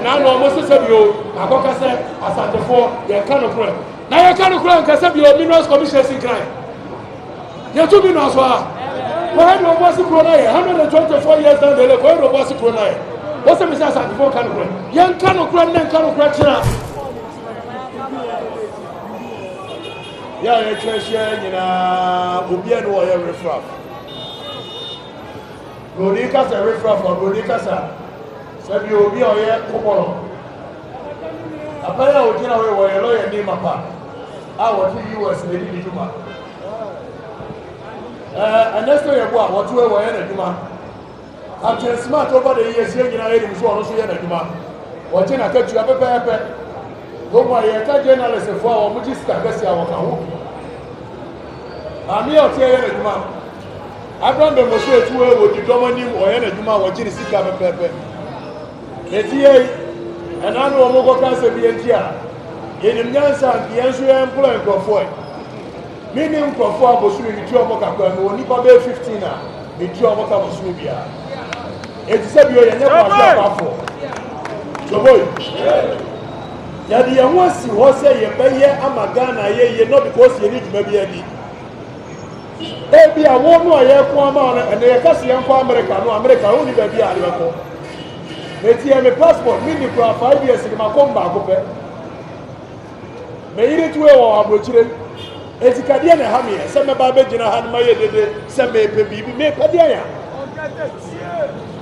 I know almost said you, I got to say, as at before, you can't occur. Now you can't occur and can say your minerals commissions in crime. You're 2 million as well. Why do was it 124 years down the lane? Why do was it what's the message at before can occur? Young can occur, then can occur. Yeah, you can share, you know, Ubian warrior riffraff. Rodicas a riffraff or Rodicas. Sabi obi oye kokoro apaya ojina we wo lawyer ni mapa a wo ti US na di djuma anesto ye bo a wo to we wo ye na djuma Captain Smart over the years ye nyina ye di so ono so ye na djuma wo ti na katu apepepe go mo ye ka journalist fo a wo mu ji sika kasi a wo ka ho ami o ti ye na djuma Abraham be mo so etu we wo di domani wo ye na djuma wo ji ni sika apepepe Etiye enanu omogo kanse bi entia yenim nyansa yenso employ nkrofo mini nkrofo abosuru ni ti omo kakwa no oni ba be 15 a ni ti omo ka bosuru bia eti se bi o yenye kwa afọ so boy ya di yan wasi ho se ye beye amagana ye no because ye ni duma bi adi e bi a wo no ye ko ama na ene ye kase yan kwa America oni ba bi a le ko Eti me passport mini kwa 5 years ni makomba akope. Me yire tuwe wa abrochire. Eti kadia na hami se me ba be gina han maye dede se me pe bibi me kadia ya.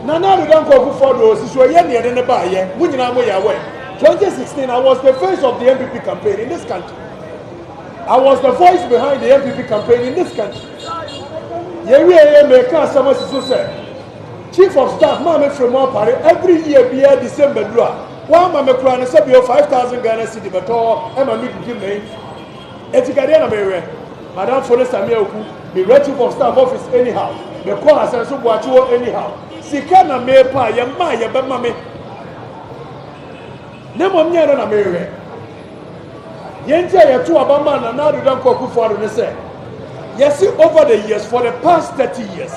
Na na do dan ko for do siso ye ne ne ba ye. Mu nyina mo ya we. 2016 I was the face of the MPP campaign in this country. I was the voice behind the MPP campaign in this country. Ye we me ka sama siso se Chief of Staff, Mama from Pari, every year be a December draw. One Mamma Crown, said you 5,000 Ghana City, but all Emma Mickey name. Etikadiana Mary, Madame Forest Amioku, the Chief of Staff office anyhow. The call has also watch you anyhow. Sikana me pa, Yamaya, Bamame. Nemo Miana Mary. Yente, ya 2 Abama, and now you don't call for the say. Yes, over the years, for the past 30 years.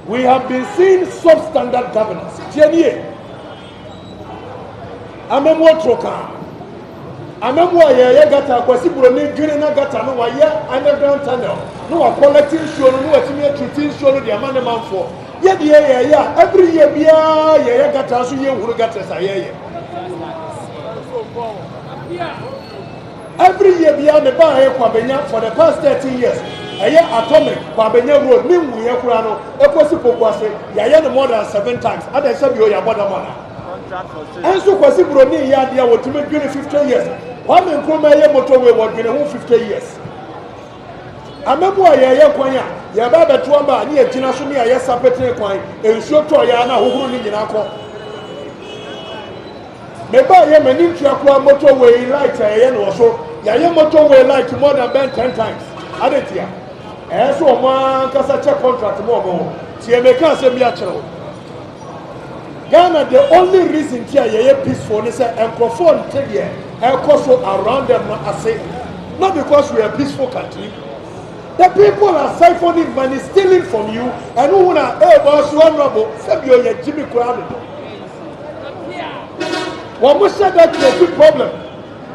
We have been seeing substandard governance. Tienier. Amemo troka. Amemo ye gata kwasi buroni dwene na gata no wa ye underground tunnel. No wa collecting show no wa timi treating show no the amane manfo. Ye de ye ya every year bia ye gata so ye huru gata sa ye. Every year bia me ba he kwa benya for the past 13 years. Eye atomic Babenya road mi wu ye kura no ekosi pokwase ya ye no more than 7 times ada se bi o ya boda mana enso kwasi broni ya dia wotime 50 years kwame nkroma ye motorway wo dwene ho 50 years amemu ye kwan ya ye ba beto amba ni agina so ni ye sapete kwan ensuo to ya na hohuru ni nyina ko me ba ye mani ntwa kwa motorway light ye no so ya ye motorway light more than 10 times adetia so one kasa check contract more tie me kan say me a kire Ghana the only reason here ye peaceful is say enkrofon take here so around them I say not because we are a peaceful country. The people are siphoning money, stealing from you, and who wanna boss one rubble say you ye Jimmy Crowd. One must say that is a big problem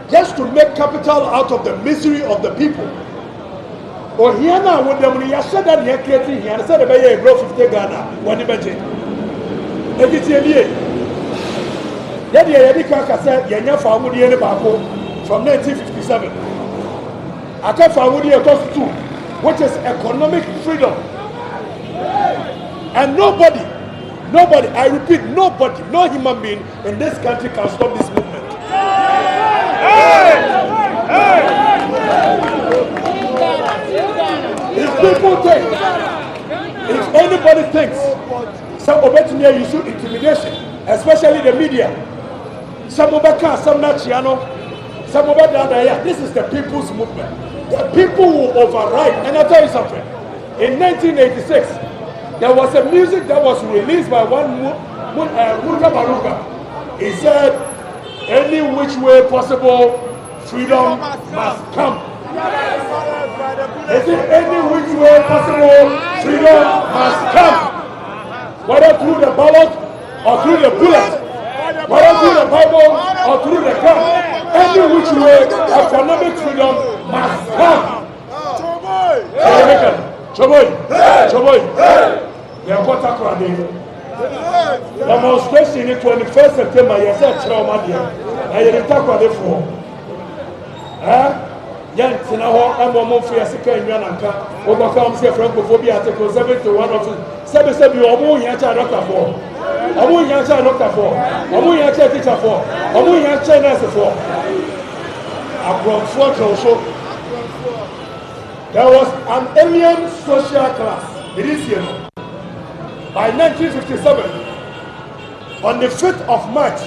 just to make capital out of the misery of the people. Or here now, when the money said that he created here, said about a growth 50 Ghana, one imagine. If it's a year, yet the Yadika said, Yanya Famudi and Bako from 1957. I can't find a cost too, which is economic freedom. And nobody, I repeat, nobody, no human being in this country can stop this movement. If people think, if anybody thinks, some obetumi use intimidation, especially the media, some obeka, some nachiano, some obeda, this is the people's movement. The people will override. And I'll tell you something. In 1986, there was a music that was released by one Murka Baruka. He said, any which way possible, freedom must come. Is it any which way possible, freedom must come? Whether through the ballot or through the bullet. whether through the Bible or through the camp, any which way economic freedom must come. Choboy. They are caught up demonstration in 21st September, yes, that's trauma there. I didn't talk about it for. Yes, in our I'm more free as a kind of Yanaka, overcome Francophobia article 71 of 7 or more Yacha doctor for. Or more Yacha doctor for. Or more Yacha teacher for. Or more Yacha nurse for. Abroad for also. There was an alien social class. It is here. By 1957, on the 5th of March,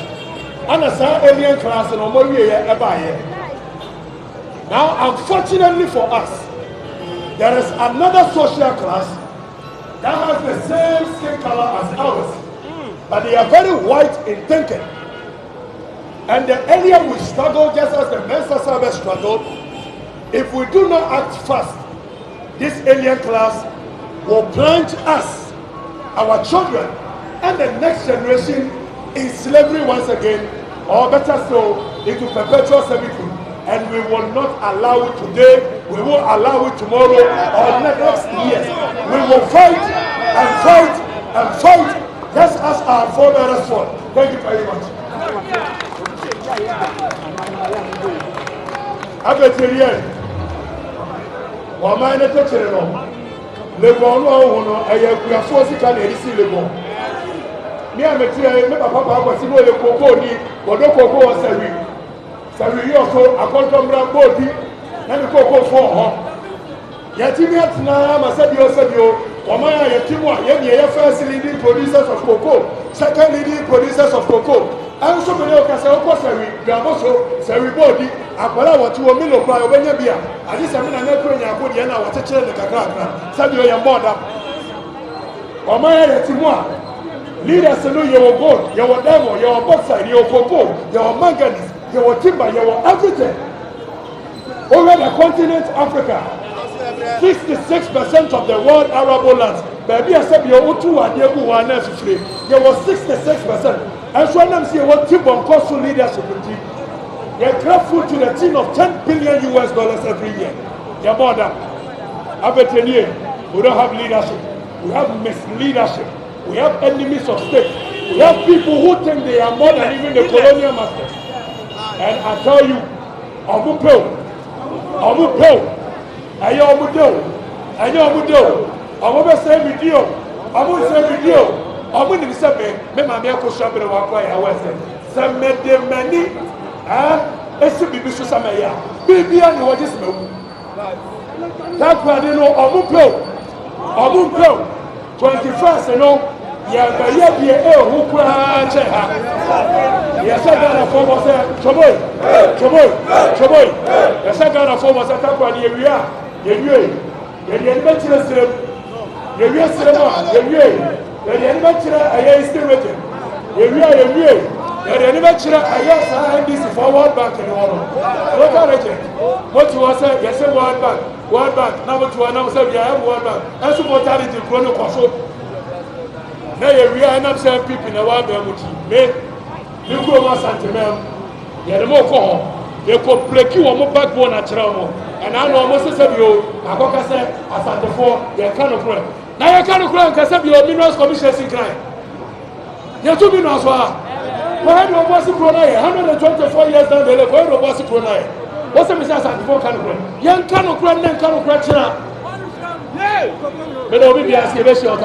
and as an alien class in Omoria ever. Now, unfortunately for us, there is another social class that has the same skin color as ours, but they are very white in thinking. And the earlier we struggle, just as the Mensa Service struggled, if we do not act fast, this alien class will plunge us, our children, and the next generation in slavery once again, or better still, into perpetual servitude. And we will not allow it today, we will allow it tomorrow or next year. We will fight and fight and fight, just as our forebears fought. Thank you very much. Lebon no aye kuafo sika na erisi lebon mi ametie me papa papa si no le koko ni bodo koko o sawi yo so akontombra bodi na me koko fo ho yatimi atna ma sadio o ma ya yatimu a ye ye first leading producers of cocoa, second leading producers of cocoa. And so many of us are sawi gamoso sawi bodi akwala watu o milo pa obenya bia adi se me na na kro nya akodi na watechele ne kakra sadio ya mboda o ma ya yatimu a leaders no ye wo gold ye wo diamond ye wo bauxite ye wo cocoa ye wo manganese ye wo timber ye wo everything over the continent Africa. 66% of the world arable lands baby accept your utu adegu wa na fifire ye was 66%. And so now see what Tibon cost to leadership. You're grateful to the tune of $10 billion every year. Your mother, we don't have leadership. We have misleadership. We have enemies of state. We have people who think they are more than even the colonial masters. And I tell you, Omupeo, Omu ni sebe me ma me ko shabere wa kwa ya wese se me de mani esi bibi so sama ya bibia ni wo jisme wu ta kwa ni no omu pro 21st no ya ba ya bie hu kwa che ha ya sa gana fo mo se choboy ya sa gana fo mo se ta kwa ni ewia ye ni be tire sire ye wi sire mo ye wi the enemy chira aye still waiting. Ye the enemy chira aye sa NDC for World Bank in Oro. What are it? What you want say? Yes, World Bank. Now what you want say? We have World Bank. And so what are it? Chrono Koso. Now ye and I'm saying people in the World Bank. Me, you go over Santimem. Ye the more for. Ye could break you on my backbone at Tramo. And I know most of you. I got to say, as at the four, ye kind of friend. Now you can't cry and say your minerals commission is crying. You two minerals were. Why do you want to cry? 124 years down the lane, why do you want to cry? What's the message at the four can cry? Young cannot cry, then cannot cry. But I'll be asking a question.